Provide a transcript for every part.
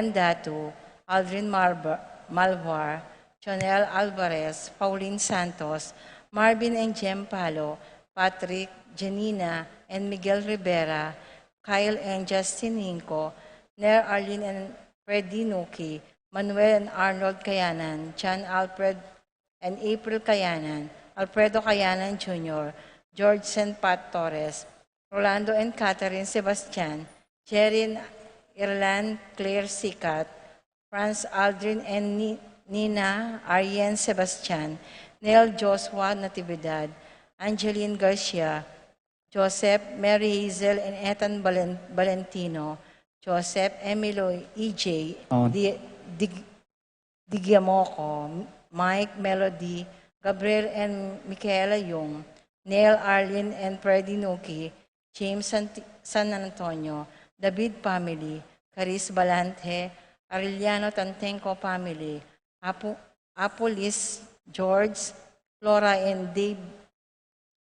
Datu, Aldrin Malvar, Jonel Alvarez, Pauline Santos, Marvin and Jem Palo, Patrick, Janina, and Miguel Rivera, Kyle and Justin Hinco, Nair Arlene and Freddy Nuki, Manuel and Arnold Kayanan, John Alfred and April Kayanan, Alfredo Kayanan Jr., George and Pat Torres, Rolando and Catherine Sebastian, Jerin Irlan Claire Sikat, Franz Aldrin and Nina Ariane Sebastian, Neil Joshua Natividad, Angeline Garcia, Joseph, Mary Hazel, and Ethan Valentino, Joseph, Emilo, EJ, Digiamoco, Mike, Melody, Gabriel and Michaela Yung, Neil, Arlene, and Freddy Nuki, James San Antonio, David family, Caris Balante, Arellano Tantenco family, Apolis, George, Flora and Dave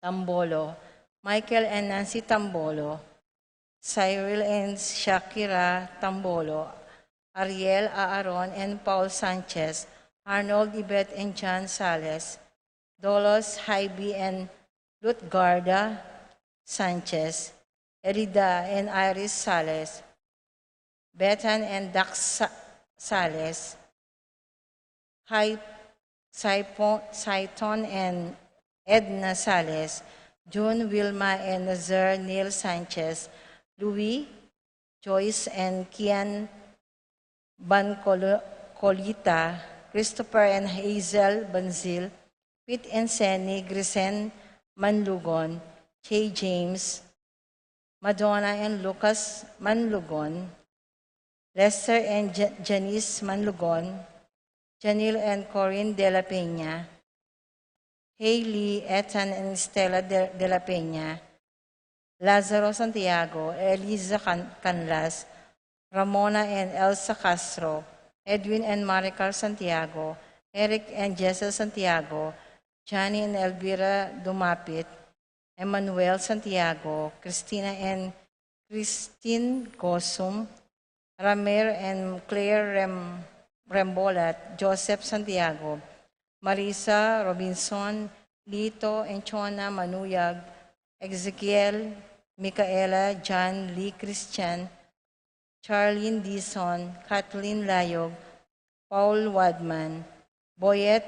Tambolo, Michael and Nancy Tambolo, Cyril and Shakira Tambolo, Ariel Aaron and Paul Sanchez, Arnold, Yvette and John Sales, Dolos, Haibi and Lutgarda Sanchez, Erida and Iris Sales, Bethan and Dax Sales, Saiton and Edna Sales, June, Wilma and Nazar Neil Sanchez, Louis, Joyce and Kian Bancolita, Christopher and Hazel Banzil, Pete and Senny, Grisen Manlugon, Kay James, Madonna and Lucas Manlugon, Lester and Janice Manlugon, Janil and Corinne De La Peña, Hailey, Ethan and Stella De La Peña, Lazaro Santiago, Eliza Canlas, Ramona and Elsa Castro, Edwin and Maricar Santiago, Eric and Jessel Santiago, Johnny and Elvira Dumapit, Emmanuel Santiago, Christina and Christine Gosum, Ramir and Claire Rembolat, Joseph Santiago, Marisa Robinson, Lito and Chona Manuyag, Ezekiel, Micaela, John Lee Christian, Charlene Dison, Kathleen Layog, Paul Wadman, Boyet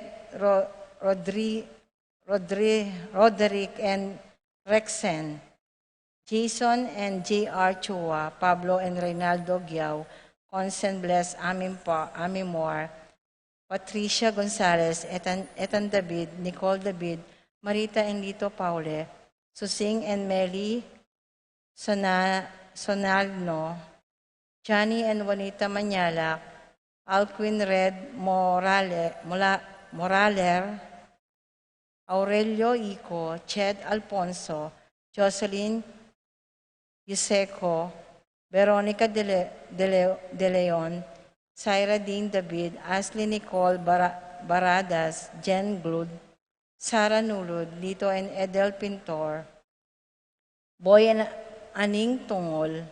Roderick and Rexen, Jason and J.R. Chua, Pablo and Reynaldo Giao, Consent Bless Amimor, Patricia Gonzalez, Ethan David, Nicole David, Marita and Lito Paule, Susing and Meli Sonalno, Johnny and Juanita Manyalak, Alquin Red Moraler, Aurelio Ico, Ched Alfonso, Jocelyn Yuseco, Veronica De Leon, Syra Dean David, Ashley Nicole Baradas, Jen Glud, Sarah Nulud, Lito and Edel Pintor, Boy and Aning Tungol,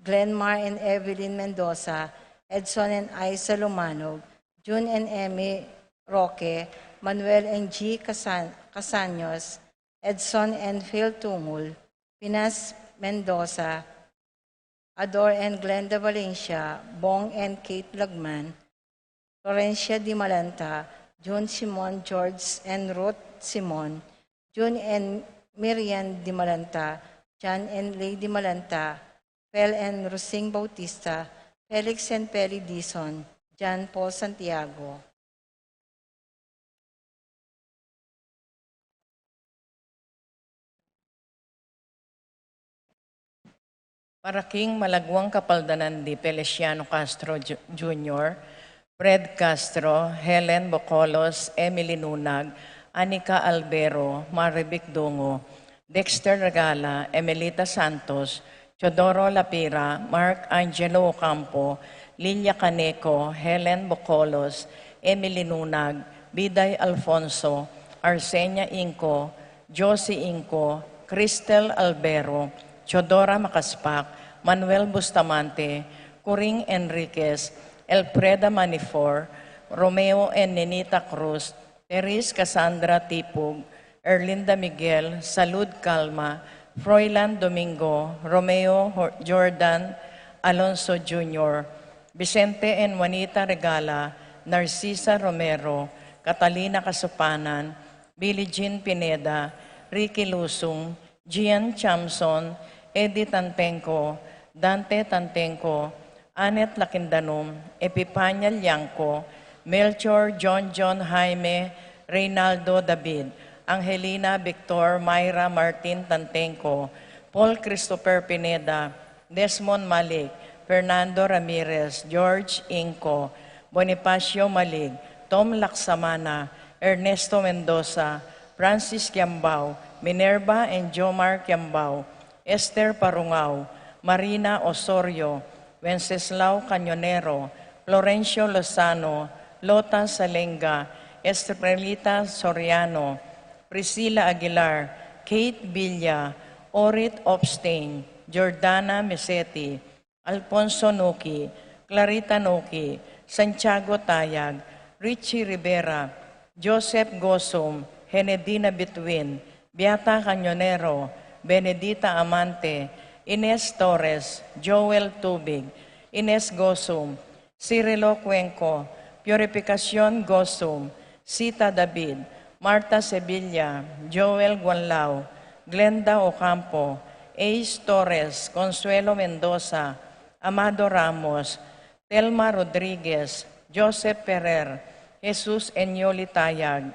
Glenmar and Evelyn Mendoza, Edson and Isa Lumanog, June and Emmy Roque, Manuel and G. Casaños, Edson and Phil Tungul, Pinas Mendoza, Ador and Glenda Valencia, Bong and Kate Lagman, Florencia Di Malanta, June Simon, George and Ruth Simon, June and Miriam Di Malanta, John and Lady Malanta, Pel and Rosing Bautista, Felix and Peli Dison, John Paul Santiago. Paraking Malagwang Kapaldanan di Feliciano Castro Jr., Fred Castro, Helen Bocolos, Emily Nunag, Anika Albero, Marivic Dongo, Dexter Regala, Emelita Santos, Teodoro Lapira, Mark Angelo Ocampo, Linya Caneco, Helen Bocolos, Emily Nunag, Biday Alfonso, Arsenia Inco, Josie Inco, Cristel Albero, Teodora Makaspak, Manuel Bustamante, Coring Enriquez, Elfreda Manifor, Romeo and Nenita Cruz, Teres Cassandra Tipug, Erlinda Miguel, Salud Calma, Froilan Domingo, Romeo Jordan Alonso Jr., Vicente and Juanita Regala, Narcisa Romero, Catalina Kasupanan, Billie Jean Pineda, Ricky Lusung, Gian Chamson, Eddie Tantenco, Dante Tantenco, Anet Lakindanom, Epipanya Liangco, Melchor John Jaime, Reynaldo David, Angelina Victor Myra Martin Tantenco, Paul Christopher Pineda, Desmond Malik, Fernando Ramirez, George Inco, Bonifacio Malig, Tom Laksamana, Ernesto Mendoza, Francis Kiambao, Minerva and Jomar Kiambao, Esther Parungao, Marina Osorio, Wenceslao Cañonero, Florencio Lozano, Lota Salenga, Estrelita Soriano, Priscilla Aguilar, Kate Villa, Orit Opstein, Jordana Mesetti, Alfonso Noki, Clarita Noki, Santiago Tayag, Richie Rivera, Joseph Gosom, Henedina Bituin, Beata Cañonero, Benedita Amante, Ines Torres, Joel Tubig, Ines Gosum, Cirilo Cuenco, Purificación Gosum, Sita David, Marta Sevilla, Joel Guanlao, Glenda Ocampo, Ace Torres, Consuelo Mendoza, Amado Ramos, Telma Rodriguez, Joseph Ferrer, Jesus Enyoli Tayag,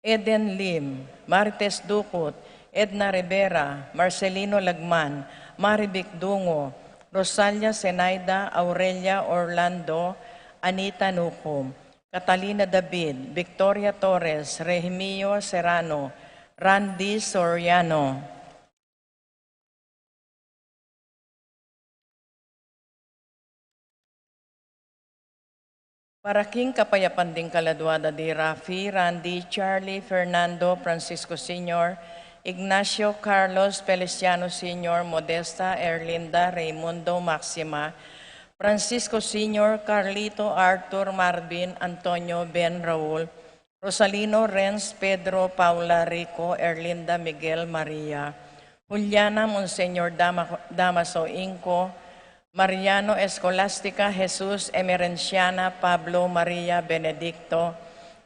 Eden Lim, Marites Ducot, Edna Rivera, Marcelino Lagman, Marivic Dungo, Rosalia Zenaida, Aurelia Orlando, Anita Nucom, Catalina David, Victoria Torres, Rehimio Serrano, Randy Soriano. Para King Kapayapan din Kaladuada di Rafi, Randy, Charlie, Fernando, Francisco Sr., Ignacio Carlos Feliciano Sr., Modesta, Erlinda, Raimundo, Maxima, Francisco Sr., Carlito, Arthur, Marvin, Antonio, Ben, Raul, Rosalino, Renz, Pedro, Paula, Rico, Erlinda, Miguel, Maria, Juliana, Monseñor Damaso Inco, Mariano Escolástica, Jesus Emerenciana, Pablo Maria Benedicto,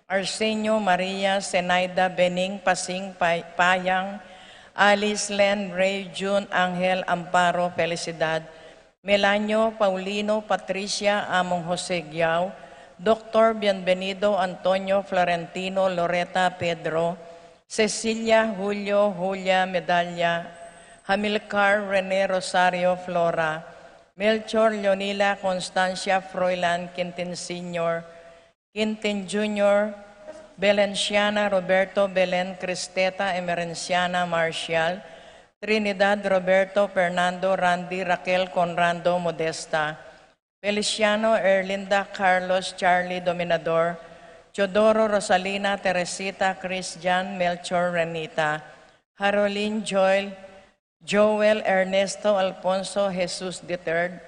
Arsenio Maria Zenaida Bening Pasing Payang, Alice Len Ray June Angel Amparo Felicidad, Melanio Paulino Patricia Among Jose Giao, Dr. Bienvenido Antonio Florentino Loreta Pedro, Cecilia Julio Julia Medalla, Hamilcar Rene Rosario Flora, Melchor Leonila Constancia Froilan Quintin Sr., Quintin Jr., Belenciana Roberto Belen Cristeta Emerenciana Marcial, Trinidad Roberto Fernando Randy Raquel Conrado Modesta, Feliciano Erlinda Carlos Charlie Dominador, Teodoro Rosalina Teresita Christian Melchor Renita, Haroline Joel Ernesto Alfonso Jesus III,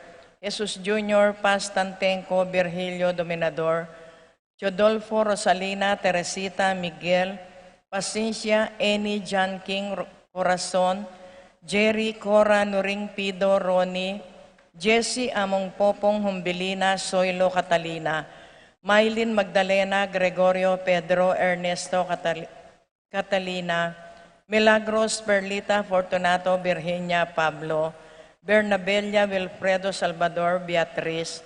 Jesus Jr. Paz Tantenco Virgilio Dominador, Teodolfo Rosalina Teresita Miguel, Paciencia Eni John King Corazon, Jerry Cora Nuring Pido Roni, Jessie Among Popong Humbilina Soylo Catalina, Maylin Magdalena Gregorio Pedro Ernesto Catalina, Milagros Perlita Fortunato Virginia Pablo, Bernabella Wilfredo Salvador Beatriz,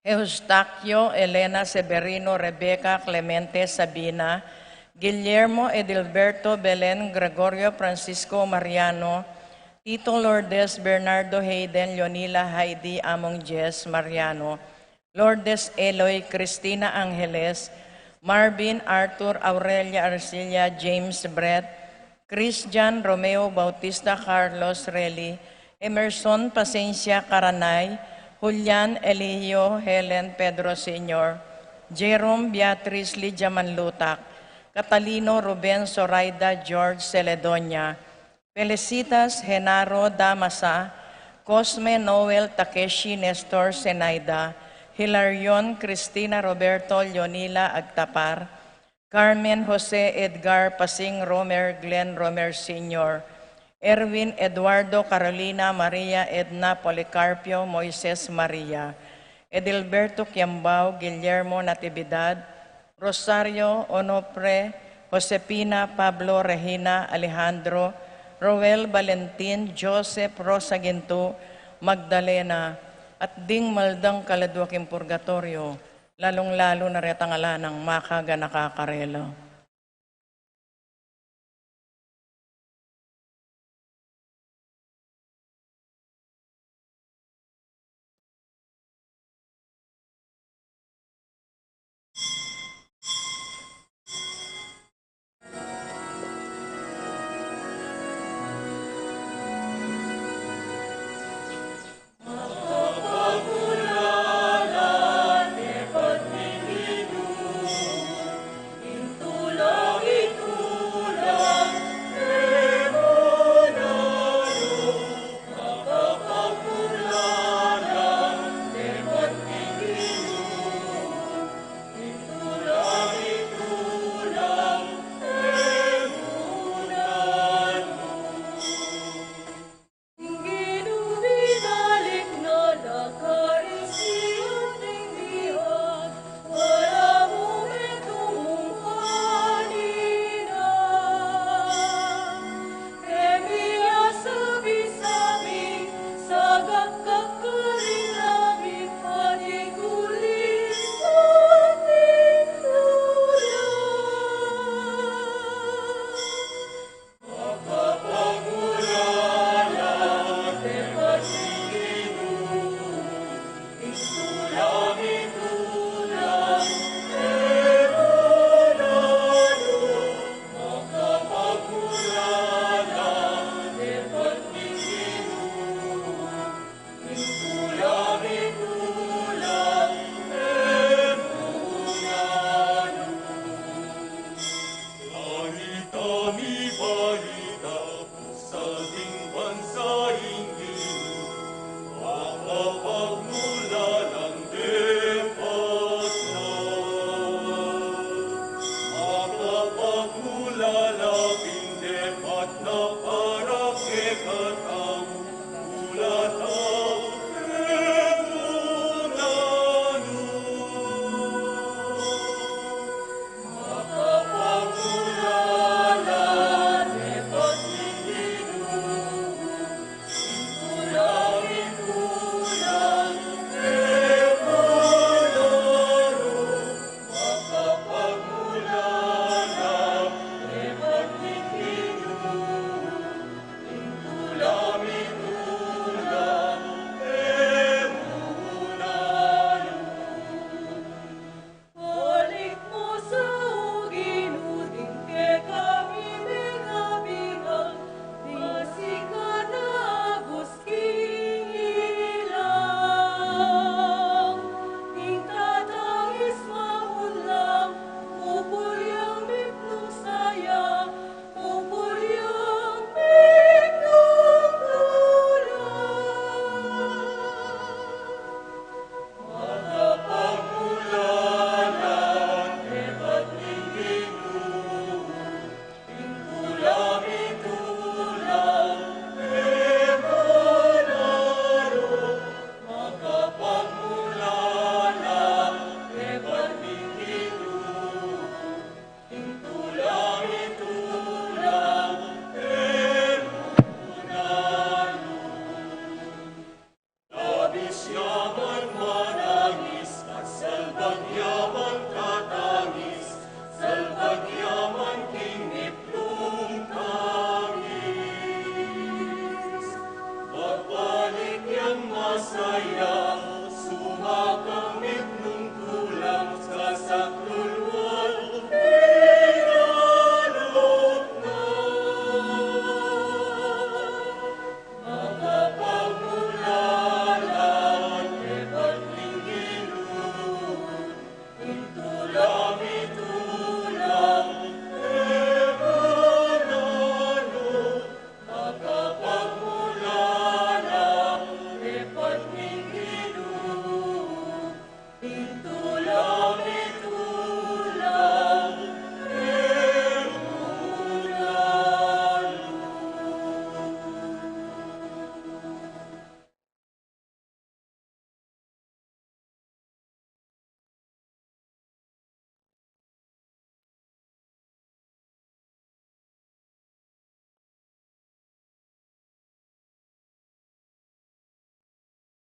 Eustaquio Elena Severino Rebecca Clemente Sabina, Guillermo Edilberto Belen Gregorio Francisco Mariano, Tito Lourdes Bernardo Hayden Leonila Heidi Among Jess Mariano, Lourdes Eloy Cristina Angeles, Marvin Arthur Aurelia Arcilia James Brett, Christian Romeo Bautista Carlos Relly, Emerson Pasencia Caranay, Julian Elio Helen Pedro Sr., Jerome Beatriz Lydia Manlutak, Catalino Ruben Zoraida George Celedonia, Felicitas Genaro Damasa, Cosme Noel Takeshi Nestor Senaida, Hilarion Cristina Roberto Leonila Agtapar, Carmen Jose Edgar Pasing Romer Glenn Romer Sr., Erwin Eduardo Carolina Maria Edna Policarpio Moises Maria, Edilberto Quiambao Guillermo Natividad, Rosario Onofre, Josepina Pablo Regina Alejandro, Roel Valentin Joseph Rosa Ginto, Magdalena, at ding maldang kaladwaking purgatorio, lalong-lalo na retangala ng makaga nakakarelo.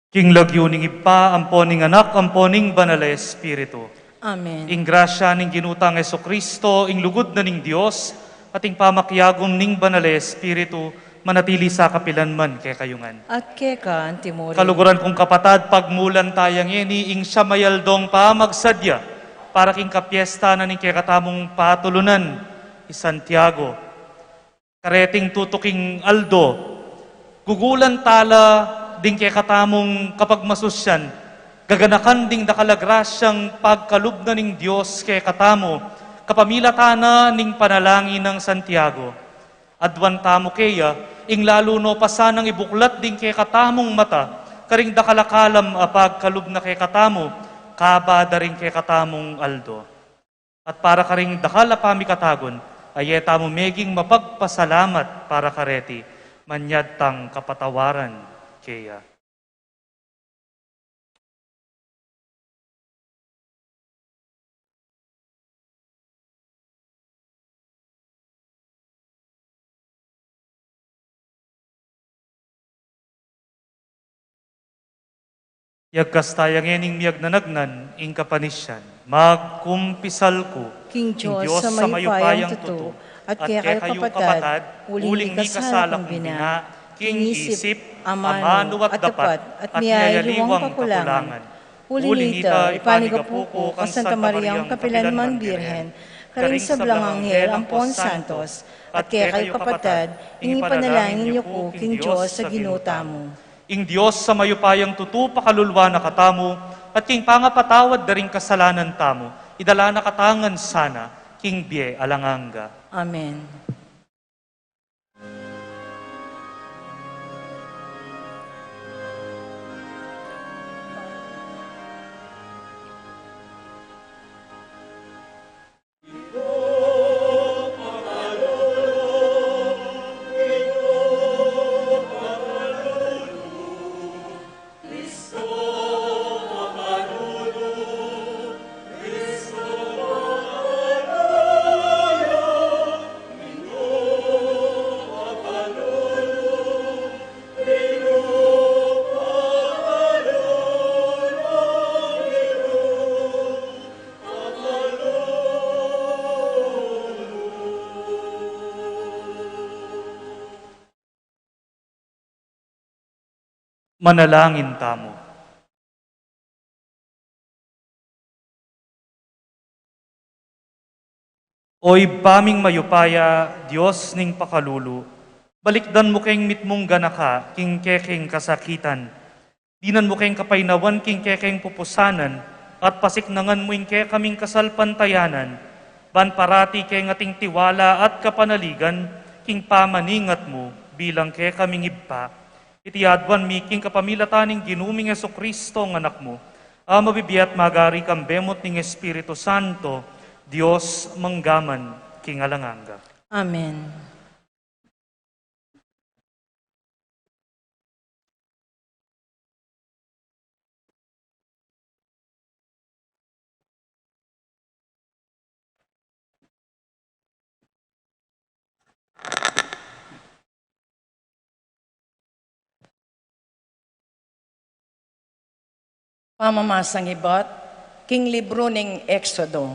King lagyuning ipa, amponing anak, amponing banal na Espiritu. Amen. Ing grasya ning ginutang Heso Kristo, ing lugod na ning Dios, at ing pamakyagom ning banal na Espiritu, manatili sa kapilanman kay kayungan. At keka, Antimori. Kaluguran kong kapatad, pagmulan tayang yeni, ing siya mayaldong pamagsadya, para king kapiesta na ning kekatamong patulunan, i Santiago. Kareting tutuking Aldo, gugulan tala, ding kekatamong kapag masusyan, gaganakan ding dakalagrasyang pagkalub na ning Diyos kekatamo, kapamilatana ning panalangin ng Santiago. Adwan tamo keya, ing lalo no pasanang ibuklat ding kekatamong mata, karing dakalakalam apag kalub na kekatamo, kabada ring kekatamong Aldo. At para karing dakala pamikatagon, ayeta mo meging mapagpasalamat para kareti, manyad tang kapatawaran keya. Yagkas tayang ening miyag nanagnan, ing kapanisyan, magkumpisal ko, King ing Diyos sa mayupayang tuto, at kaya kayo kapatad, uling ni kasalak bina, king isip, amano at dapat, at niyayaliwang kakulangan. Uli nita, ipanigapuko, kang Santa Mariang Kapilanman Birhen, karing sa Blanganghel, Ampon Santos, at kaya kayo kapatad, ing ipanalangin niyo ko, King Diyos, sa ginuta mo. Ing Diyos sa mayupayang tutu pakalulwa na katamo, at king pangapatawad daring kasalanan tamo, idala na katangan sana, king bie alanganga. Amen. Manalangin tamo. Oy paming mayupaya, Diyos ning pakalulu, balikdan mo keng mitmong ganaka, king kekeng kasakitan. Dinan mo keng kapainawan, king kekeng pupusanan, at pasiknangan mo ing kaming kasalpantayanan, ban parati keng ating tiwala at kapanaligan, king pamaningat mo, bilang kaming ibpa. Itiyadwan miking kapamilataning ginuming Heso Kristo ng anak mo, mabibiyat magari kang bemot ning Espiritu Santo, Diyos manggaman king alanganga. Amen. Pamamasang ibat, king libro ning Exodo.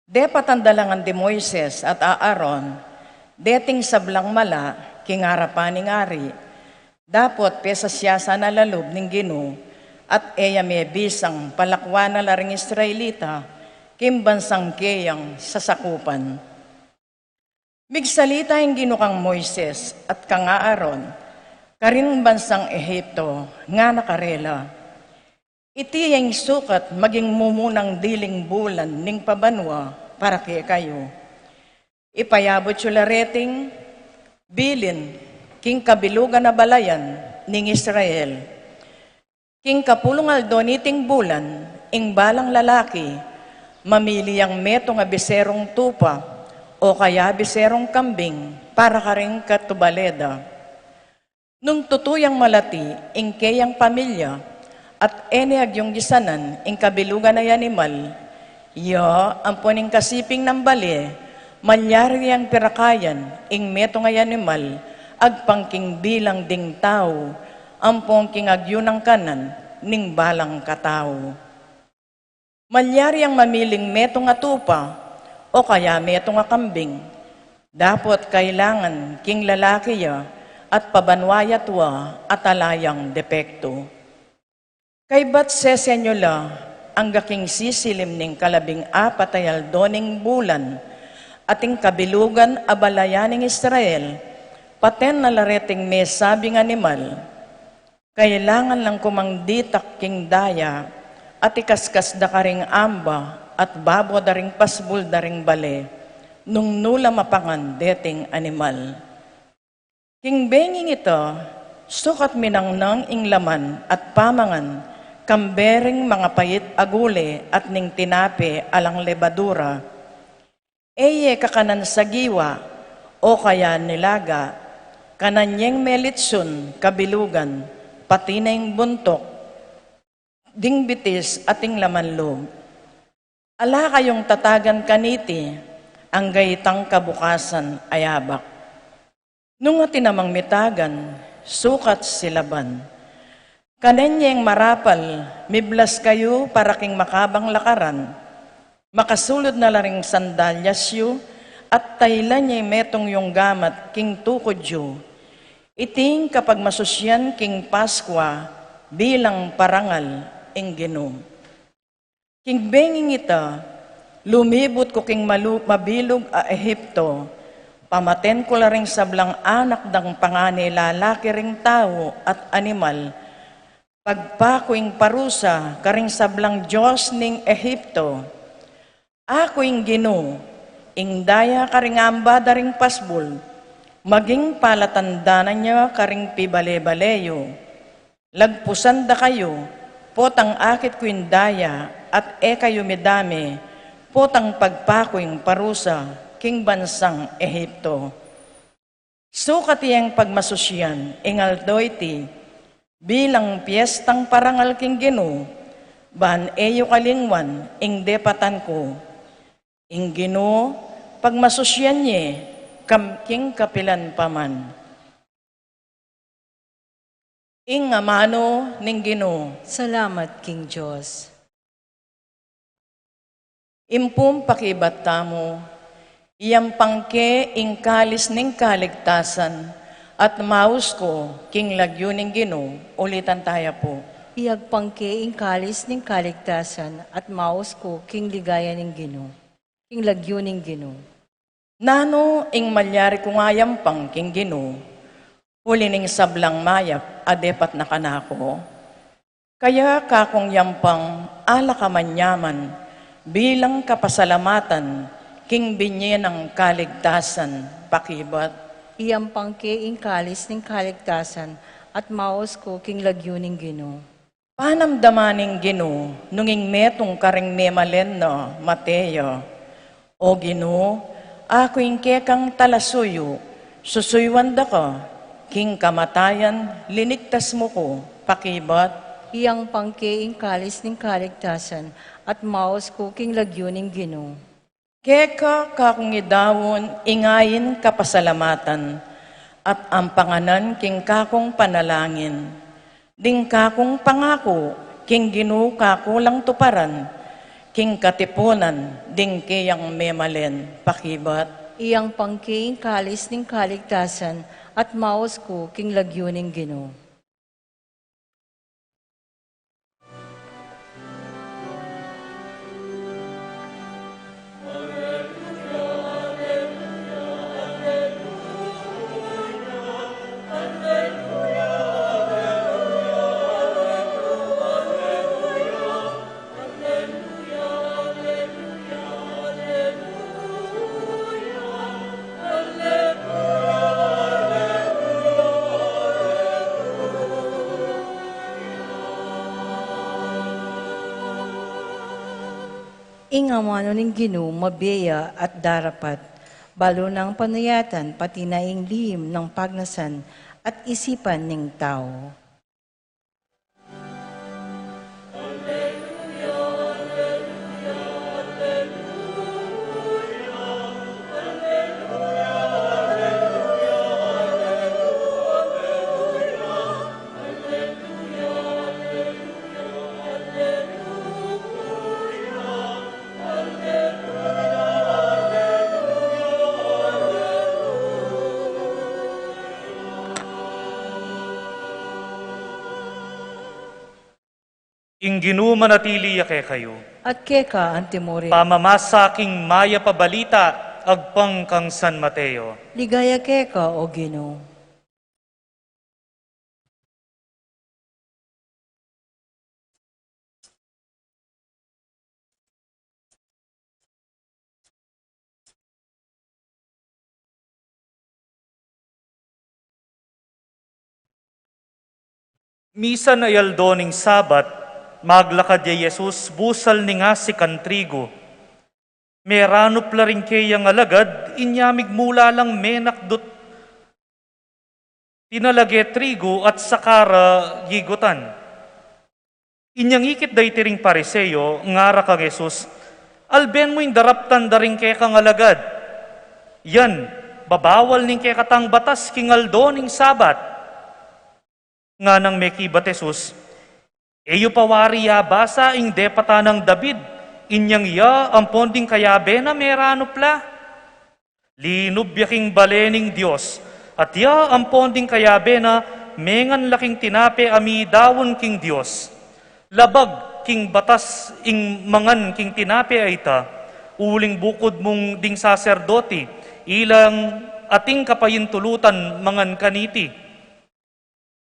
De patandalangan di Moises at Aaron, deting sablang mala, king harapan ning ari, dapot pesa siya sa nalalob ning Gino, at eya may bisang palakwan na laring Israelita, kim bansang keyang sasakupan. Migsalita yung Gino kang Moises at kang Aaron, karing bansang Ehipto, nga nakarela. Iti yung sukat maging mumunang diling bulan ning pabanwa para kay kayo. Ipayabot sila reting bilin king kabilugan na balayan ning Israel. King kapulungal doniting bulan ing balang lalaki mamili ang meto nga biserong tupa o kaya biserong kambing para karing katubaleda. Nung tutuyang malati ing kayang pamilya at eneg yung gisanan, ing kabilugan na animal, ang puning kasiping ng bali, manyari ang pirakayan, ing meto nga animal, agpangking bilang ding tao, ampong kingagyo ng kanan, ning balang katao. Malyari ang mamiling meto nga tupa, o kaya meto nga kambing, dapot kailangan king lalaki ya, at pabanwayat wa at alayang depekto. Kay bat sesenyo la, ang gaking sisilim ning kalabing apat ay aldoning bulan, ating kabilugan abalayaning Israel, paten na lareting may sabing animal, kailangan lang kumangditak king daya, at ikaskas da karing amba, at babo daring pasbul daring bale, nung nula mapangan deting animal. King benging ito, sukat minangnang ing laman at pamangan, kambering mga payit agule at ning tinape alang lebadura, eye kakanan sa giwa, o kaya nilaga, kananyeng melitsun, kabilugan, pati na yung buntok, ding bitis ating laman loob. Ala kayong tatagan kaniti, ang gayitang kabukasan ayabak. Nung tinamang mitagan, sukat silaban. Kananyeng marapal, miblas kayo para king makabang lakaran, makasulod na laring sandalyas yu, at taylan niya metong yung gamat king tukod yu. Iting kapag masusyan king Paskwa, bilang parangal ing Ginoo. King benging ita, lumibot ko king mabilog a Ehipto, pamaten ko laring sablang anak dang pangani lalaki ring tao at animal, pagpakuing parusa karing sablang Diyos ning Ehipto. Ako ing Ginoo, ing daya karing amba daring pasbul, maging palatandanan niya karing pibale-baleyo. Lagpusan da kayo, potang akit ko ing daya, at kayo medami, potang pagpakuing parusa, king bansang Ehipto. Sukat iyang pagmasusyan, ingaldoyti, bilang piyestang parangal king Ginoo, ban eyo kalingwan, ing depatan ko. Ing Ginoo, pagmasusyan niye, king kapilan paman. Ing amano ning Ginoo, Salamat, King Diyos. impum pakibat tamo, iyang pangke ing kalis ning kaligtasan, at maus ko king lagyo ning Ginoo, ulitan tayo po. Iyagpangke ing kalis ning kaligtasan at maos ko king ligaya ning Ginoo. King lagyo ning Ginoo. Nano ing malyari ko ngayam pang king Ginoo, huli ning sablang mayap, adepat na kanako. Kaya kakong yampang ala kamanyaman, bilang kapasalamatan, king binye ng kaligtasan, pakibat. Iyagpangke ing kalis ning kaligtasan at maos ko king lagyo ning Ginoo. Panamdamaning Ginoo, nunging metong karing memalen no, Mateo. O Ginoo, ako ing kekang talasuyo, susuywan da ka, king kamatayan, linigtas mo ko, pakibat. Iyang pangke ing kalis ning kaligtasan at maos ko king lagyo ning Ginoo. Keka kakong idawon, ingayin kapasalamatan, at ang panganan king kakong panalangin. Ding kakong pangako, king Ginoo kakulang tuparan, king katipunan, ding kiyang memalen, pakibat. Iyang pangke ing kalis ning kaligtasan at maos ko king lagyo ning Ginoo. Ingamano ning Ginoo mabeya at darapat, balo ng panayatan pati na ing lihim ng pagnasan at isipan ning tao. Ing ginumanatili yake kayo. At keka antimuri. Pamamasaking maya pabalita, agpang kang San Mateo. Ligaya keka o Ginoo. Misa na yaldoning Sabat, maglakad ya Jesus, busal ni nga si kantrigo. Merano plaring kayang alagad, inyamig mula lang menakdot. Tinalage trigo at sakara gigutan. Inyang ikit day tiring pariseyo, ngara kang Jesus, alben mo yung daraptan daring kay kang alagad. Yan, babawal ning kay katang batas kingaldoning Sabat. Nga nang mekibat Jesus, eyo pawari ya basa ing depata ng David, inyang iya ang ponding kayabe na merano pla. Linub yaking balening Diyos, at ya ang ponding kayabe na mengan laking tinape ami dawon king Diyos. Labag king batas ing mangan king tinape ay ta, uling bukod mong ding saserdoti, ilang ating kapayintulutan mangan kaniti.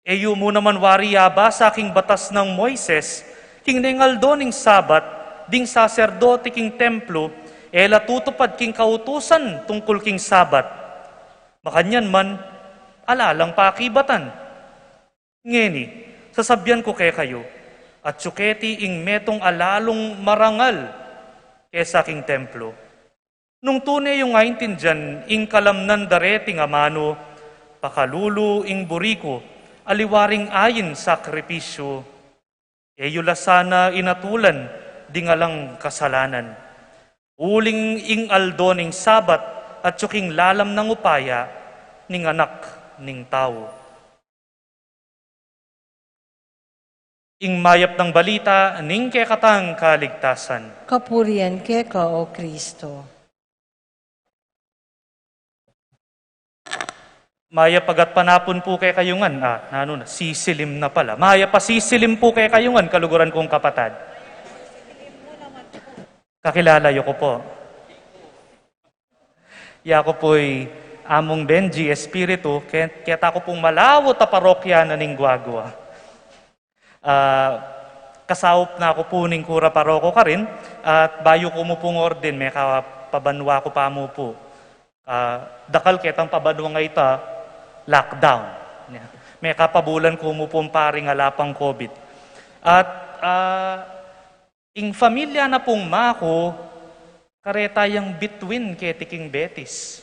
Eyo mo naman wariya ba sa aking batas ng Moises, king nengaldo ning Sabat, ding saserdote king templo, ela tutupad king kautusan tungkol king Sabat. Makanyan man, alalang pakibatan. Ngeni, sasabyan ko kay kayo, at suketi ing metong alalong marangal kesa king templo. Nung tunay yung ngaintin dyan, ing kalamnan dareting amano, pakalulu ing buriko, aliwaring ayin sakripisyo, eyo lasana inatulan, dingalang kasalanan. Uling ing aldoning Sabat, at suking lalam ng upaya, ning anak ning tao. Ing mayap ng balita, ning kekatang kaligtasan. Kapurian keka o Kristo. Maya pagat panapon po kay kayungan. Sisilim na pala. Maya pa sisilim po kay kayungan, kaluguran kong kapatad. Kakilala yo ko po. Ya ko po'y among Benji Espiritu, kaya ko pong malawot a parokya na ning Guagua. Kasawop na ako po ning kura paroko ka rin, at bayo ko mo pong orden, may kapabanwa ko pa mo po. Dakal ketang pabanwa nga ita, lockdown. May kapabulan ko mo pong paring alapang COVID. At ing familia na pong mako, kareta yung between kay Tiking Betis.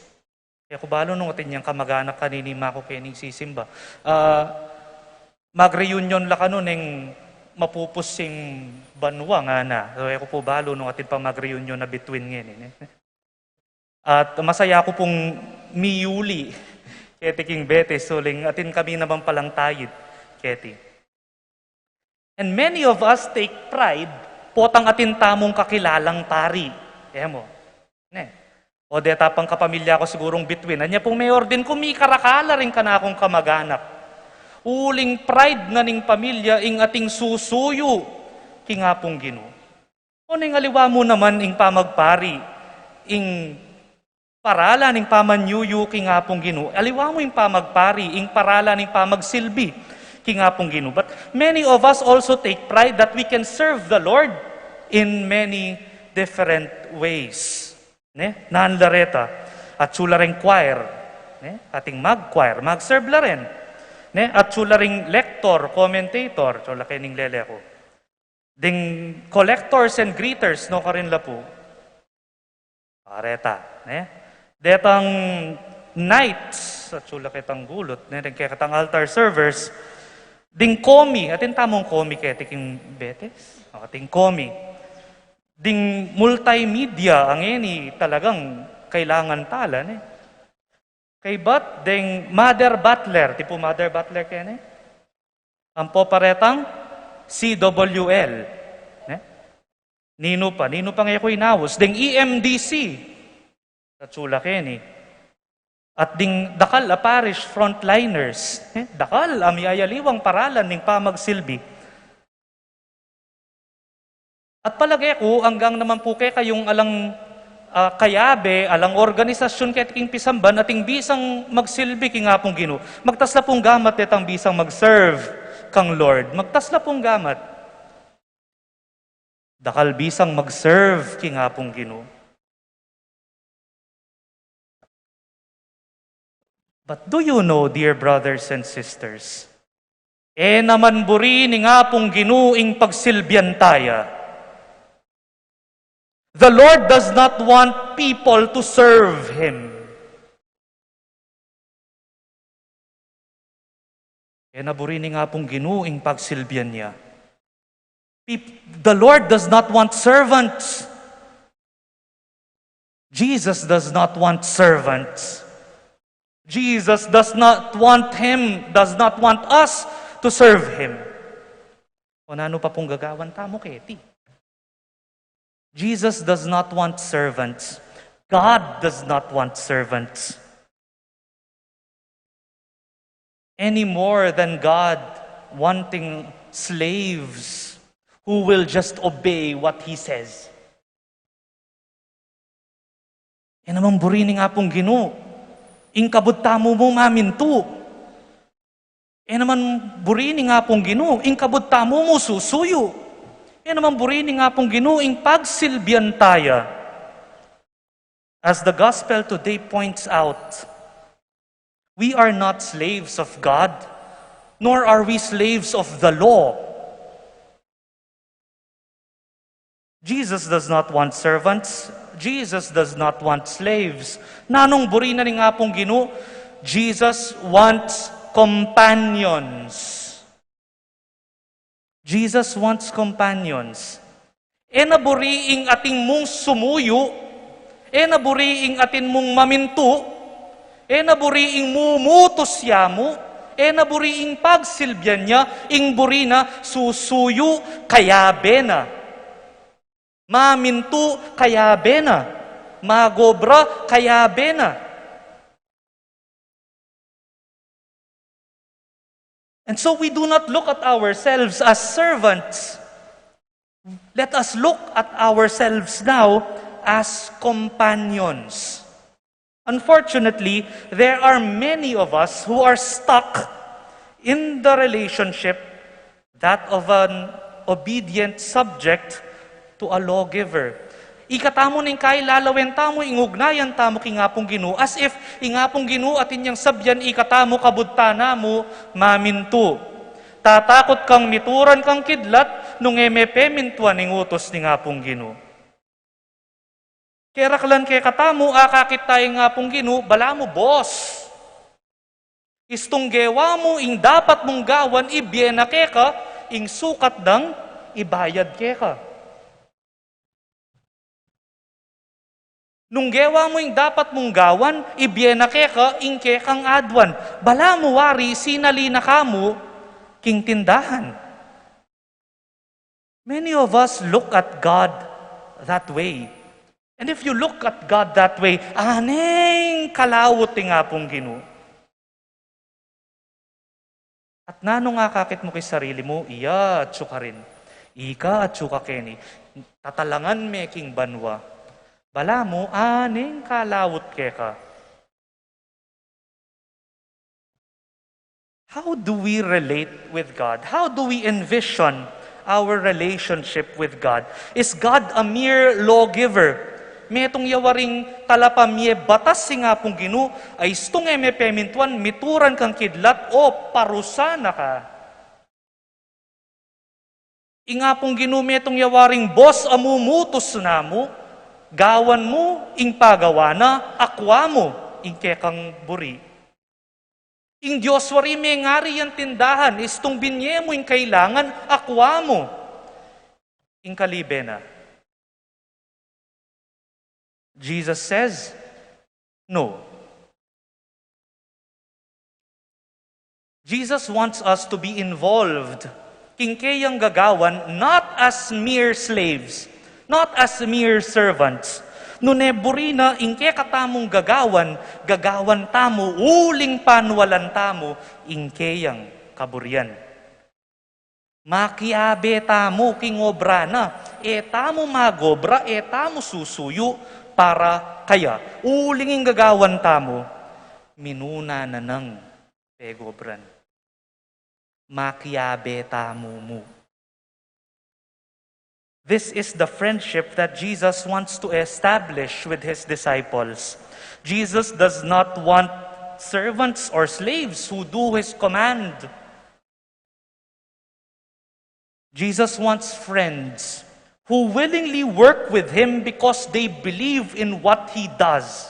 Kaya ko balo nung atin yung kamag-anak kanini mako kay ning sisimba. Mag-reunion la kanon ng mapupusing banwa nga na. So ko po balo nung atin pa mag-reunion na between ngayon. At masaya ko pong miyuli keti king Betes, suling atin kami naman palang tayid, keti. And many of us take pride, potang atin tamong kakilalang pari. Mo. O tapang kapamilya ko sigurong between. Anya pong mayor din, kumikarakala rin ka na akong kamag-anak. Uling pride na ning pamilya, ing ating susuyo, kingapong Ginoo. O ning aliwa mo naman, ing pamagpari, ing parala ning pamanyuyu kingapong Ginoo. Aliwa mo yung pamagpari, ing parala ning pamagsilbi kingapong Ginoo. But many of us also take pride that we can serve the Lord in many different ways. Nanlareta at sularing choir, ating mag-choir, mag-serve la rin. At sularing lector, commentator, so laki ning lele ko. Ding collectors and greeters, no ka rin la po. Areta, detang nights, at sula kitang gulot, kaya katang altar servers, ding komi, atin tamong komi kaya tiking betes, ating komi. Ding multimedia, ang eni talagang kailangan talan. Kay bat, ding Mother Butler, tipo Mother Butler kaya ang poparetang CWL. Nino pa ngayon ko inawos, ding EMDC, at sula keni. At ding dakal a parish frontliners, dakal ami ayaliwang paralan ning pamagsilbi. At palagay ko, hanggang naman po kayong alang kayabe, alang organisasyon kaya king pisamban, ating bisang magsilbi king nga pong Ginoo. Magtasla pong gamat itang bisang mag-serve kang Lord. Magtasla pong gamat. Dakal bisang mag-serve king nga pong Ginoo. But do you know, dear brothers and sisters, naman buri ni nga pong Ginuing pagsilbian taya. The Lord does not want people to serve Him. Naburi ni nga pong Ginuing pagsilbian niya. The Lord does not want servants. Jesus does not want servants. Jesus does not want us to serve Him. O nano pa pong gagawan tamo keti? Jesus does not want servants. God does not want servants. Any more than God wanting slaves who will just obey what He says. Naman burini nga pong Ginoo. Ingkabot tamo mo maminto. Naman burini nga pong Ginoo. Ingkabot tamo mo susuyo. Naman burini nga pong Ginuing pagsilbian taya. As the gospel today points out, we are not slaves of God, nor are we slaves of the law. Jesus does not want servants. Jesus does not want slaves. Nanong buri na ni nga pong Ginoo, Jesus wants companions. Jesus wants companions. Naburiing ating mong sumuyo, naburiing atin mong maminto, naburiing mumutos yamo, naburiing pagsilbian niya, ing buri na susuyo kayabe na. Maminto kayabe na. Magobra kayabe na. And so we do not look at ourselves as servants. Let us look at ourselves now as companions. Unfortunately, there are many of us who are stuck in the relationship, that of an obedient subject to a lawgiver. Ikatamo ning kay lalawen tamo ingugnayan tamo king nga pong Ginoo, as if ingapong Ginoo atin yang sabyan ikatamo kabudta namo maminto. Tatakot kang mituran kang kidlat nung emepemintuan ning utos ni nga pong Ginoo. Keraklan kay katamo akakit tayo nga pong Ginoo, bala mo boss. Istong gewa mo ing dapat mong gawan ibyena keka, ing sukat dang ibayad keka. Nung gewa mo yung dapat mong gawan, ibyena keka, ing kekang adwan. Bala mo wari, sinali na kamo, king tindahan. Many of us look at God that way. And if you look at God that way, aneng kalawot nga pong Ginoo. At nano nga kakit mo kay sarili mo, iya at suka rin. Ika at suka keni. Tatalangan me king banwa. Bala mo, aneng kalawot keka. How do we relate with God? How do we envision our relationship with God? Is God a mere lawgiver? Metong yawaring talapamye batas si nga pong Ginoo, ay istong emepemintuan, mituran kang kidlat, o parusana ka. Inga pong Ginoo, metong yawaring boss amumutos na mo, gawan mo, ing pagawa na, akwa mo, ing kekang buri. Ing Diyos wari may ngari yan tindahan, istong binye mo ing kailangan, akwa mo, ing kalibe na. Jesus says, no. Jesus wants us to be involved, king kayang gagawan, not as mere slaves, not as mere servants. Nune burina ingke katamong gagawan tamo, uling panwalan tamo, ingkeyang kaburian. Makiabe tamo king obra na, tamo magobra, tamo susuyo, para kaya, ulinging gagawan tamo, minuna na ng pegobran. Makiabe tamo mo. This is the friendship that Jesus wants to establish with his disciples. Jesus does not want servants or slaves who do his command. Jesus wants friends who willingly work with him because they believe in what he does.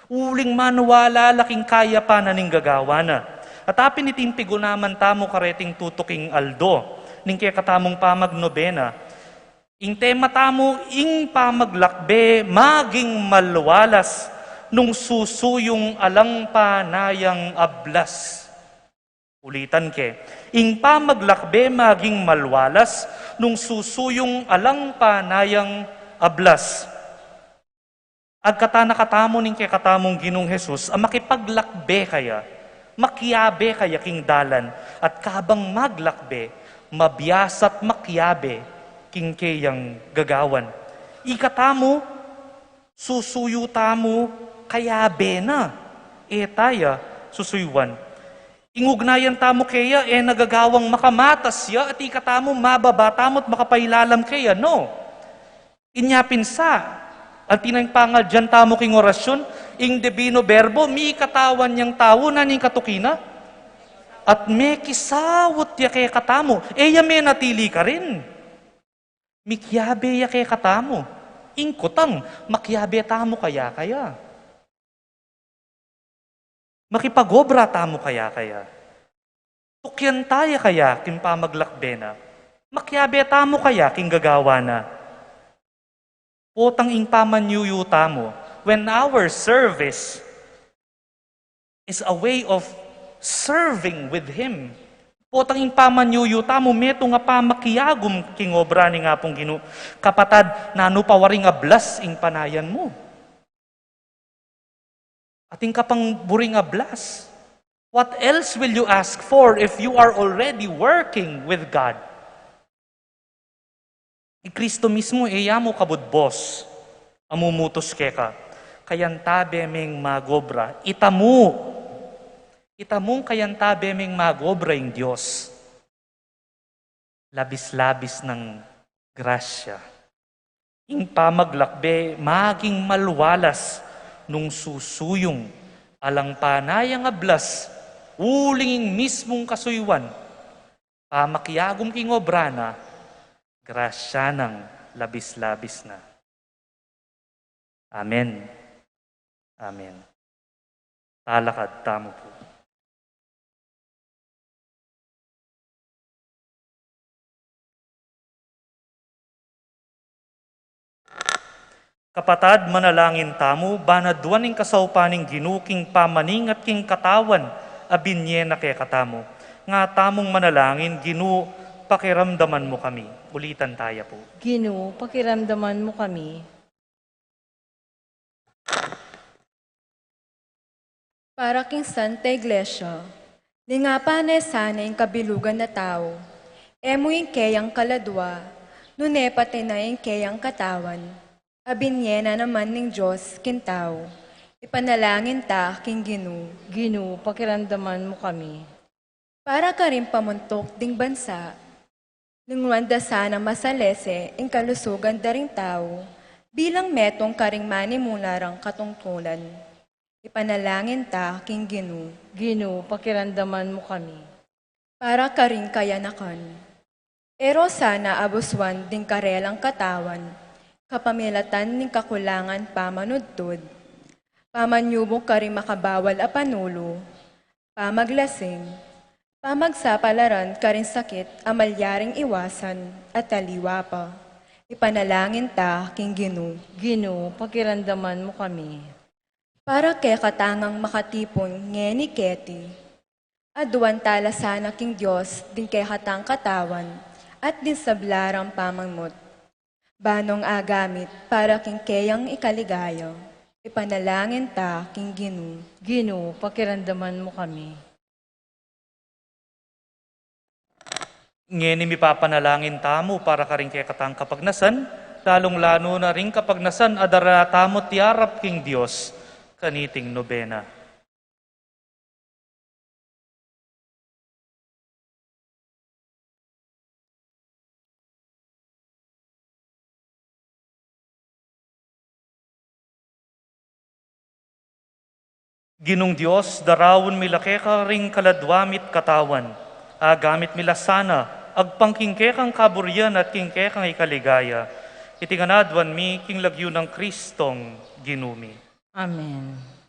Uling manwala laking kaya pa na ning gagawa na. At apin iting pigunaman tamo kareting tutuking aldo, ning kaya katamong pamagnobena. Ing tema tamo, ing pamaglakbe, maging malwalas, nung susuyong alang panayang ablas. Ulitan ke, ing pamaglakbe maging malwalas, nung susuyong alang panayang ablas. Agkata nakatamo ning kay katamong Ginong Jesus, ang makipaglakbe kaya, makiabe kaya king dalan, at kabang maglakbe, mabiyasat makiabe, king kayang gagawan. Ikatamo, susuyo tamo, kayabe na, taya, susuyuan. Ingugnayan tamo kaya, nagagawang makamatas ya, at ikatamo mababa tamo at makapailalam kaya, no. Inyapin sa, at tinang pangal dyan tamo king orasyon, ing divino verbo, mi katawan niyang tao na ning katukina, at may kisawot ya kaya katamo, ya may natili ka rin. Mikyabe ya kaya katamo, ingkutang, makyabe tamo kaya. Makipagobra tamo kaya. Tukyan tayo kaya king pamaglakbe na. Makyabe tamo kaya king gagawa na. Potang ing pamanyuyu tamo. When our service is a way of serving with Him. Potang ing pamanyuyu tamo, meto nga pamakiyagom king obra ni nga pong Gino. Kapatad, nano pawaring ablas ing panayan mo. Ating kapang buring ablas. What else will you ask for if you are already working with God? Kristo mismo, mo kabudbos. Amumutos keka. Kayantabe ming magobra. Itamong kayantabe ming magobra yung Diyos. Labis-labis ng grasya. Ing pamaglakbe, maging malwalas nung susuyong alang panayang ablas, ulinging mismong kasuywan, pamakiyagom king obra na, grasya ng labis-labis na. Amen. Amen. Talakad tamo po. Kapatad, manalangin tamo, banadwaning kasaupaning ginuking pamaning at king katawan, abinye na kay katamo. Nga tamong manalangin, Ginu, pakiramdaman mo kami. Ulitan tayo po. Ginu, pakiramdaman mo kami. Para king Santa Iglesia, di nga pa sana yung kabilugan na tao, emo yung kayang kaladwa, nune pati na yung kayang katawan. Abinye na naman ng Diyos kintaw, ipanalangin ta king Ginu. Ginu, pakiramdaman mo kami. Para ka rin pamuntok ding bansa, nung wanda sana masalese ang kalusugan daring tao, bilang metong karing manimularang katungkulan. Ipanalangin ta king Ginu. Ginu, pakiramdaman mo kami. Para ka rin kayanakan. Ero sana abuswan ding karelang katawan, kapamilatan ning kakulangan pamanudtod, pamanyubok ka rin makabawal a panulo, pamaglasing, pamagsapalaran ka rin sakit amalyaring iwasan at taliwa pa. Ipanalangin ta king Ginu. Ginu, pakiramdaman mo kami. Para kay katangang makatipon ngeni keti, aduan tala sana king Diyos din kay katang katawan at din sablarang pamangmot. Banong agamit para king kayang ikaligaya. Ipanalangin ta king Ginu. Ginu, pakiramdaman mo kami. Ngeni mi papanalangin tamo para ka rin kay katang kapagnasan, lalong-lano na rin kapagnasan adara tamo tiarap king Dios kaniting nobena. Ginong Diyos, darawon milake ka ring kaladwamit katawan, agamit mila sana, agpangkingkekang kaburyan at kingkekang ikaligaya, itinganadwan mi king lagyo ng Kristong ginumi. Amen.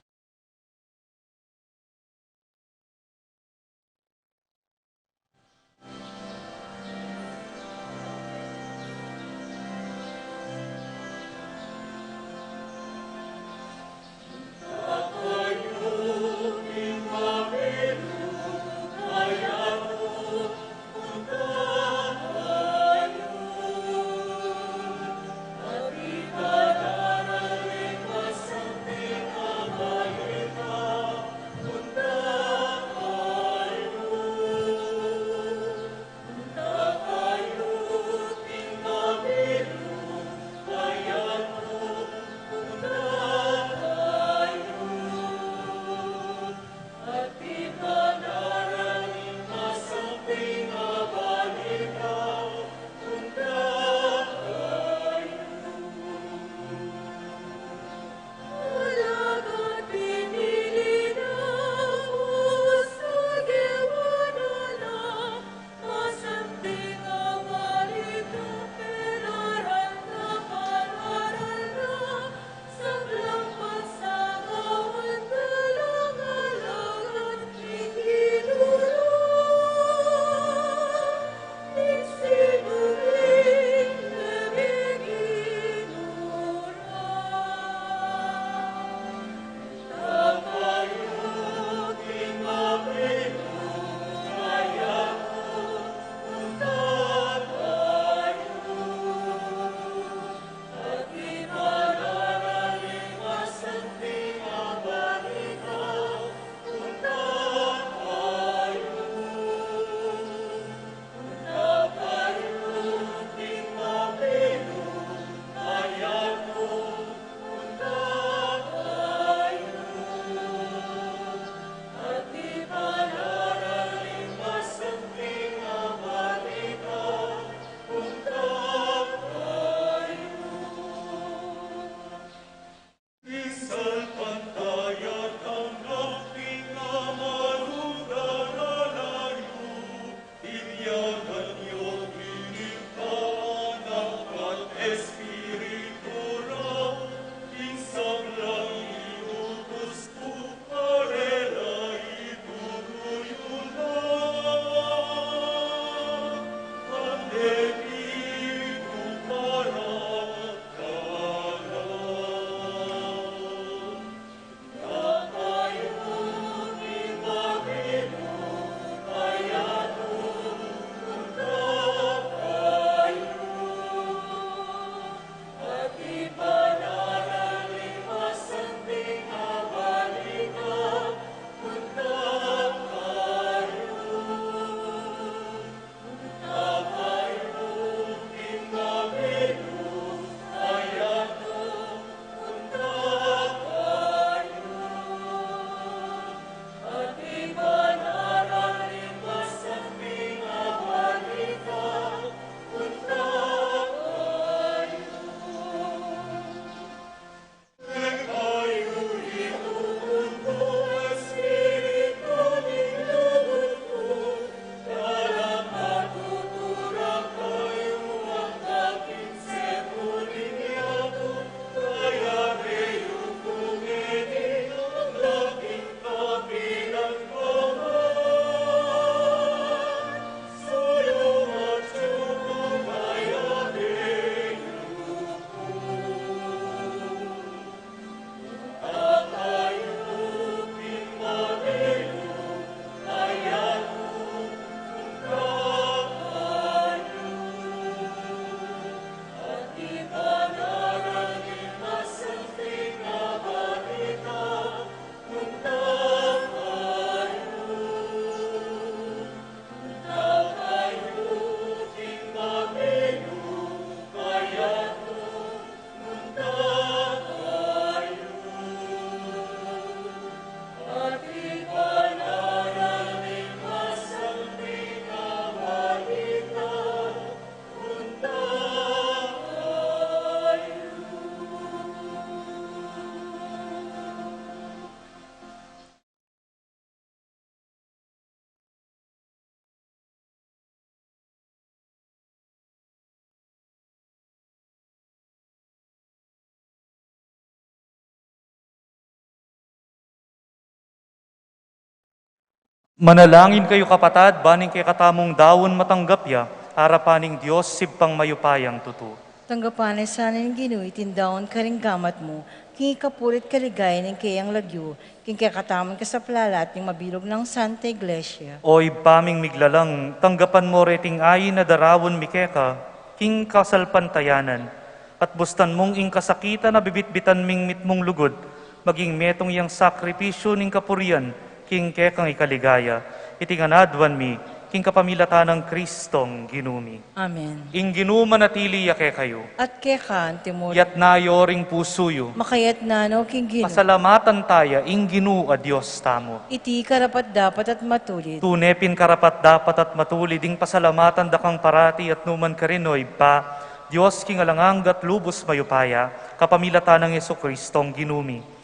Manalangin kayo kapatad, baning kay katamong dawon matanggap ya, harapaning Diyos sibpang mayupayang tutu. Tanggapanay sana ng Ginoo, itindaon ka rin gamat mo, king ikapulit kaligay ng kayang lagyo, king kakatamon ka sa plalat ng mabilog ng Santa Iglesia. Oy paming miglalang, tanggapan mo reting ayin na darawon mikeka, king kasalpantayanan, at bustan mong ing kasakitan na bibitbitan ming mitmong lugod, maging metong yang sakripisyo ning kapurian, king kekang ikaligaya, itinganadwan mi, king kapamilata ng Kristong ginumi. Amen. Ing ginuman natili yake kayo, At kekan, timur, yat nayoring pusuyo, makayat nano king Ginoo, pasalamatan taya, ing ginu a Diyos tamo. iti karapat dapat at matulit, Tunepin karapat dapat at matuli ding pasalamatan dakang parati at numan karinoy pa, Diyos king alanganggat lubos mayupaya, kapamilata ng Yesu Kristong ginumi.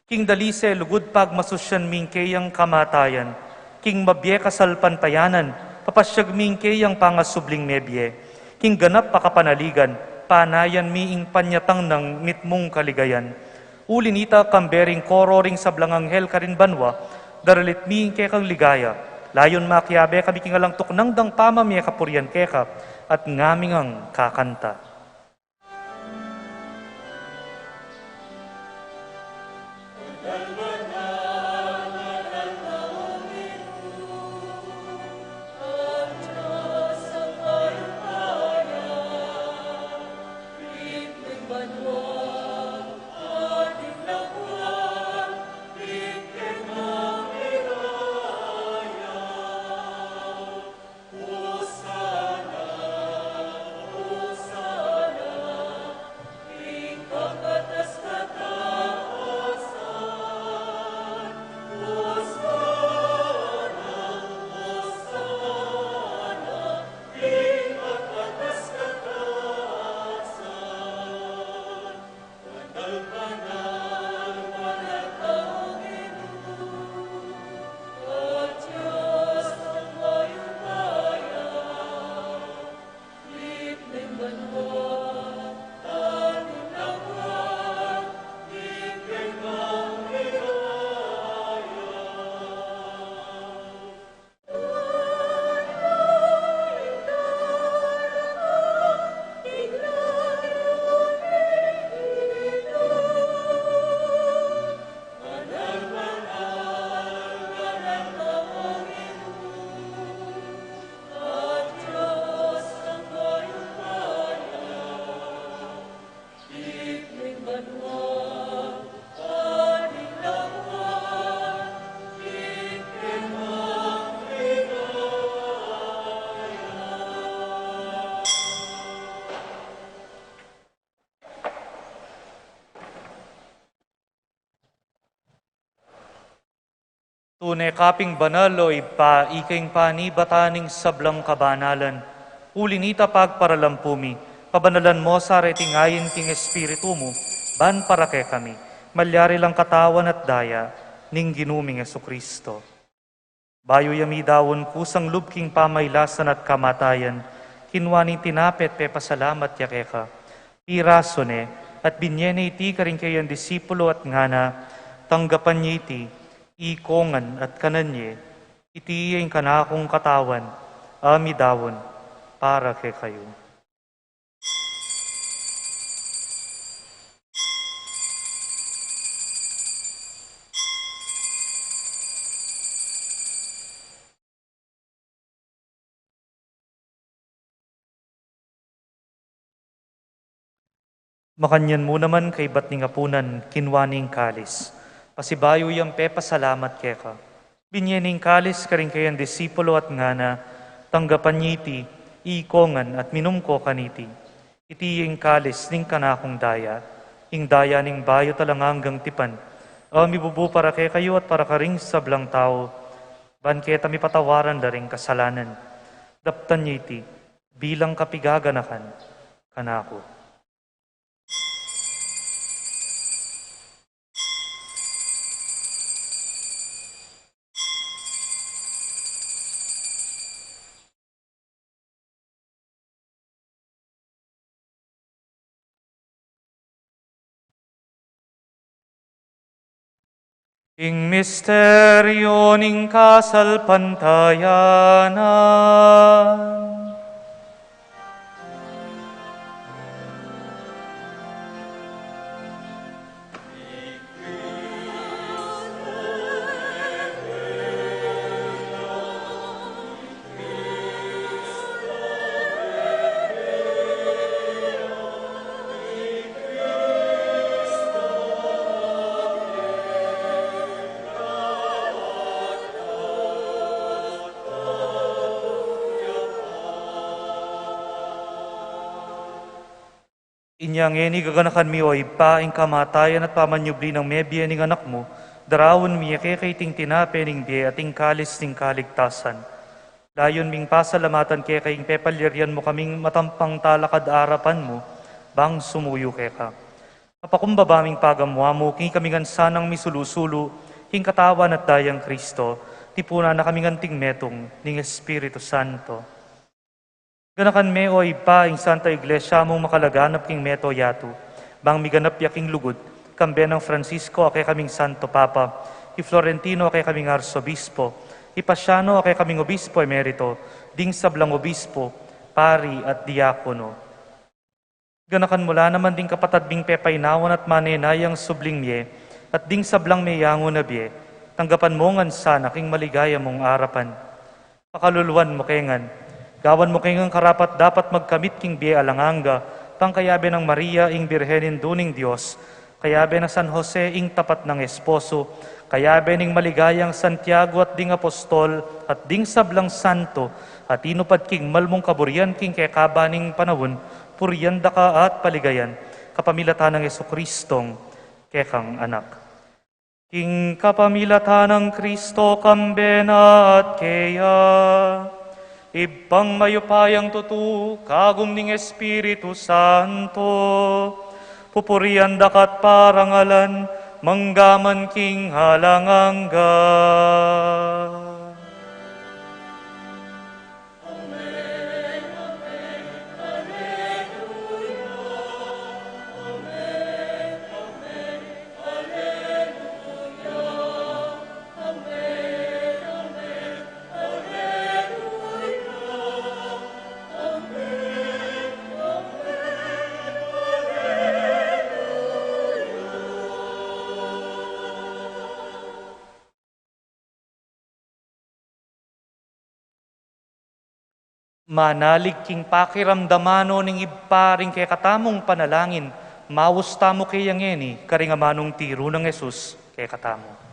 King dalise lugod pag masusyan ming kayang kamatayan, king mabye kasalpantayanan, papasyag ming kayang pangasubling mebye, king ganap pakapanaligan, panayan miing panyatang ng mitmong kaligayan. Ulinita kambering kororing sablanganghel karin banwa, daralit miing kekang ligaya, layon makyabe kami kingalang tuknang dang pamamye kapuryan keka, at ngamingang kakanta. Tunay kaping banaloy pa iking pani bataning sablang kabanalan. Ulinita pagparalampumi, pabanalan mo sa retingayin king espiritu mo, ban para kay kami, malyari lang katawan at daya, ning ginuming Yesu Kristo. Bayo yami dawon kusang lubking pamaylasan at kamatayan, kinwaning tinapet pe pasalamat yakeka. Pirasone, at binyene iti karing kayan disipulo at ngana, tanggapan niya iti, ikongan at kananye, iti yung kanakong katawan, amidawon, para kay kayo. Makanyan mo naman kay ba't ni ngapunan kinwaning kalis. Pasibayo yung pepa salamat keka. Binyening kalis karing kayan disipulo at ngana, tanggapan niti, ikongan at minumko kaniti. Iti yung kalis ning kanakong daya, ing daya ning bayo talanganggang tipan. Mibubu para kay kayo at para karing sablang tao, ban keta mi patawaran da ring kasalanan. Daptan niti, bilang kapigaganakan, kanako. Ing misteryo ning kasalpantayanan. Inyang eni gaganakan mi o ipaing kamatayan at pamanyubli ng mebiya ning anak mo, darawon mi kay tinape ning biya ating kalis ning kaligtasan. Layon ming pasalamatan kay kaying pepalyarian mo kaming matampang talakad arapan mo, bang sumuyo kay ka. Kapakumbabaming pagamwa mo, king kamingan sanang misulusulu, king katawan at dayang Kristo, tipuna na kaming anting metong ning Espiritu Santo. Ganakan me o ipa ing Santa Iglesia mong makalaganap king meto yatu. Bang miganap yaking lugod, kambe ng Francisco akay kaming Santo Papa, i Florentino akay kaming Arsobispo, i Pasiano akay kaming Obispo Emerito, ding sablang Obispo, Pari at Diakono. Ganakan mula naman ding kapatadbing pepaynawan at manenayang subling miye, at ding sablang meyango na biye, tanggapan mo ngan sana king maligaya mong arapan. Pakaluluan mo kengan, gawan mo kayong karapat dapat magkamit king biye alanganga, pangkayabe ng Maria ing Birhenin duning Diyos, kayabe ng San Jose ing tapat ng esposo, kayabe ning maligayang Santiago at ding apostol, at ding sablang santo, at inupad king malmong kaburian king kekabaning panawon, puryanda ka at paligayan, kapamilatan ng Jesucristong kekang anak. King kapamilatan ng Kristo kambena at keya, ibang mayupayang tutu, kagum ning Espiritu Santo, pupurian dakat parangalan, manggaman king halangangga. Manalig king pakiramdamano ning iparing kay katamong panalangin, mawus tamo kay yangeni, karingamanong tiro ng Jesus kay katamo.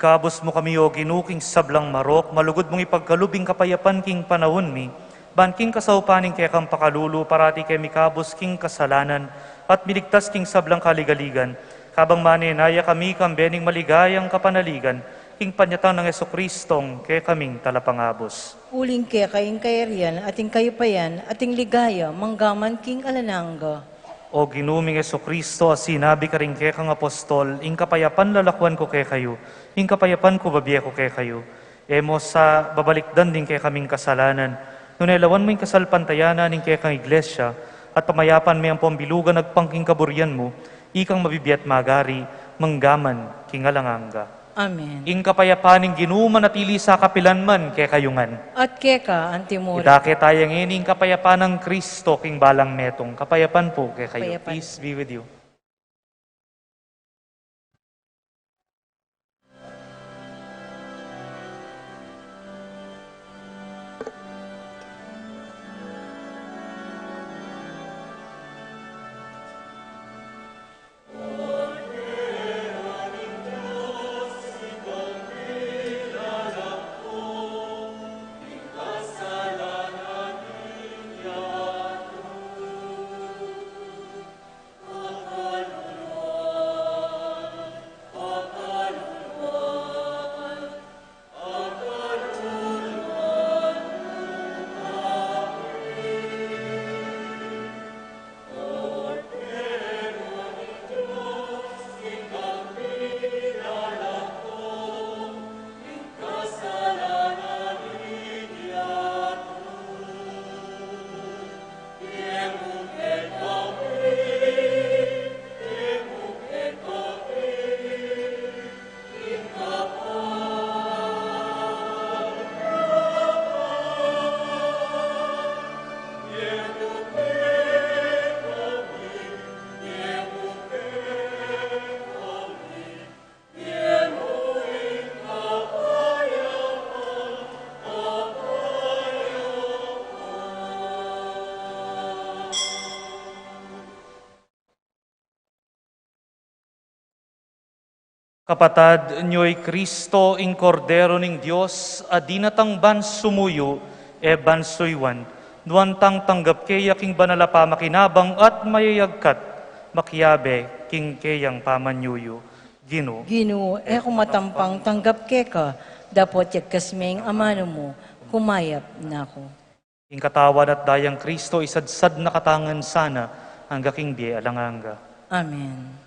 Ikabos mo kami o ginuking sablang marok, malugod mong ipagkalubing kapayapan king panahon mi, ban king kasaupaning kaya kang pakalulu, parati kay mikabos king kasalanan, at miligtas king sablang kaligaligan, kabang maninaya kami kang bening maligayang kapanaligan, king panyatang ng Esokristong kaya kaming talapangabos. Uling ke kaing kayarian, ating kayupayan, ating ligaya, manggaman king alananga. O ginuming Esokristo, sinabi ka rin kay kang apostol, ing kapayapan lalakwan ko kay kayo, ing kapayapan ko babiya ko kay kayo. Emo sa babalikdan din kay kaming kasalanan, nunelawan mo yung kasalpantayanan ing kay kang iglesia, at pamayapan may ang pambilugan nagpangking kaburyan mo, ikang mabibiyat magari, manggaman, kingalanganga. Amen. Ing kapayapaning ginuman natili sa kapilanman kay kayungan. At keka, antimuri. Idake tayang ining kapayapan ng Kristo king balang metong. Kapayapan po kay kayo. Kapayapan. Peace be with you. Kapatad, nyo'y Kristo ing kordero ning Diyos, adinatang ban sumuyo, e bansuywan, nuantang tanggap kaya king banalapa makinabang at mayayagkat, makiyabe king kayang pamanyuyo. Gino, Gino, matampang tanggap keka, dapot yag kasmeng amano mo, kumayap na ako. ing katawan at dayang Kristo, isadsad na katangan sana, hangga king di alanganga. Amen.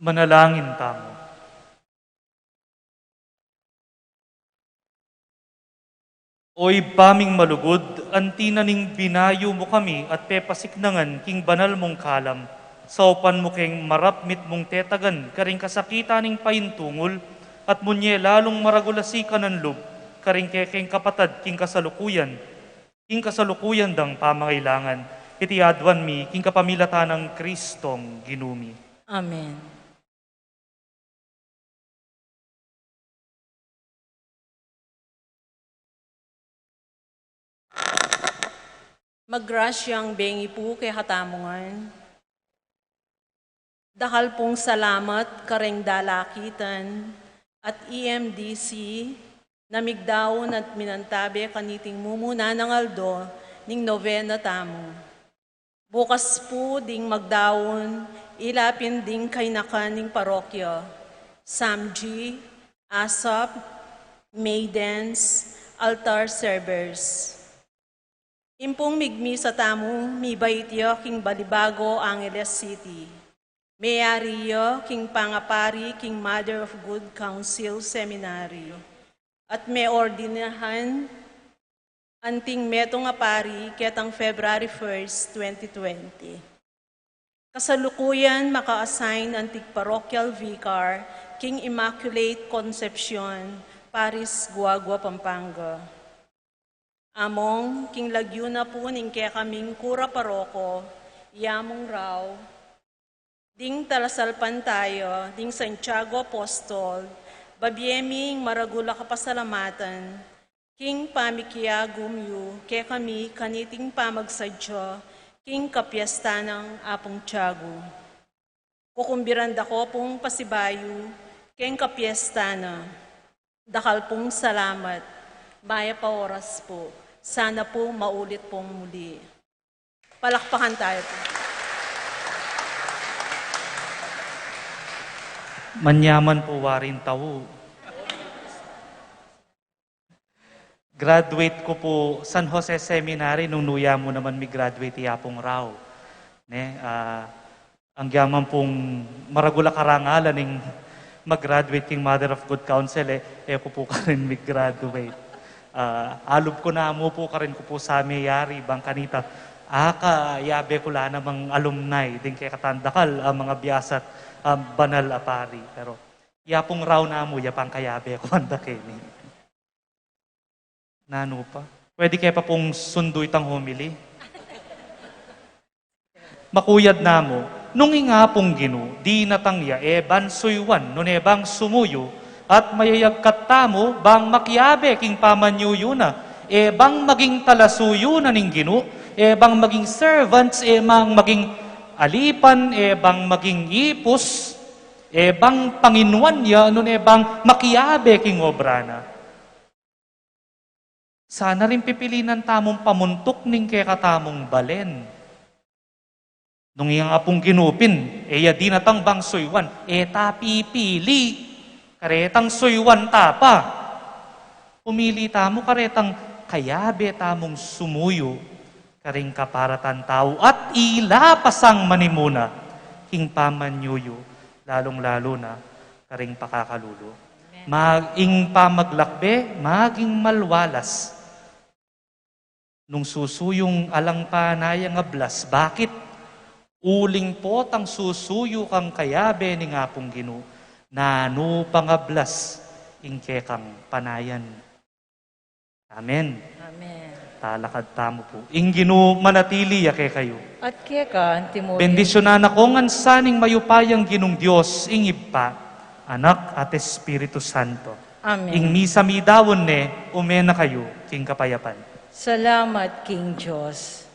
Manalangin tamo. Oy paming malugod, antina ning binayo mo kami at pepasiknangan king banal mong kalam. Saupan mo keng marapmit mong tetagan, karing kasakita ning paintungol, at munye lalong maragulasi ka ng lub, karing kekeng kapatad king kasalukuyan dang pamangailangan. Iti adwan mi, king kapamilata ng Kristong ginumi. Amen. Maggrasyang bengi po kay hatamongan. Dakal pong salamat kareng dalakitan at EMDC na migdaon at minantabi kaniting mumuna ng aldo ning novena tamo. Bukas po ding magdaon, ilapin ding kay nakaning parokya, Samji, ASAP, Maidens, altar servers. Impong migmi sa tamo, mi baityo king Balibago, Angeles City. Mayariyo king Pangapari, king Mother of Good Counsel Seminary. At may ordinahan anting metong apari ketang February 1st, 2020. Kasalukuyan maka-assign antig parochial vicar, king Immaculate Concepcion, Paris, Guagua, Pampanga. Among king Lagyuna po ning kaya kaming kura paroko, yamong raw, ding talasalpan tayo, ding Santiago Apostol, babieming maragula kapasalamatan, king pamikiagumyu, kaya kami kaniting pamagsadyo, king kapiesta ng Apong Tiago. Kukumbiranda ko pong pasibayo, king kapiesta na, dakal pong salamat, maya pa oras po. Sana po maulit pong muli. Palakpakan tayo po. Manyaman po warin tao. Graduate ko po San Jose Seminary nung nuya mo naman mi-graduate yapong raw. Ang yaman pong maragula karangalan ng mag-graduate king Mother of Good Counsel ko po ka rin mi-graduate. Alub ko na mo po ka rin ko po sa mayari bang kanita. Yabe ko la namang alumni din kay katandakal ang mga biyasat banal apari. Pero yapong raw na mo, yapang kayabe ko ang dakini. Nano pa? Pwede kaya pa pong sundo itang homily? Makuyad na mo, nung nga pong ginu, di natangya, bansuywan, nun bang sumuyo, at mayayagkat tamo, bang makyabe, king pamanyuyo na, bang maging talasuyo na ning ginu, bang maging servants, bang maging alipan, bang maging ipos, bang panginuan ya, nun bang makyabe, king obra na. Sana rin pipilinan tamong pamuntok ning kaya katamong balen. Nung iyang apong ginupin, di natang bang suywan, tapipili. Karetang suywan tapa. Pumili tamo karetang kayabe tamong sumuyo. Karing kaparatan tao at ilapasang manimuna. King pamanyuyo, lalong-lalo na karing pakakalulo. Maging pamaglakbe, maging malwalas. Nung susuyong alang panayang ablas, bakit? Uling po tang susuyo kang kayabe ni nga pong ginu, nano pangablas, ingke kang panayan. Amen. Amen. Talakad tamo po. Inginu manatili ya kay kayo. At kaya ka, Timoy, Bendisyonan ako ngan saning mayupayang ginong Diyos, ingib pa, Anak at Espiritu Santo. Amen. Ing misa mi dawon umena kayo, king kapayapan. Salamat, King Diyos.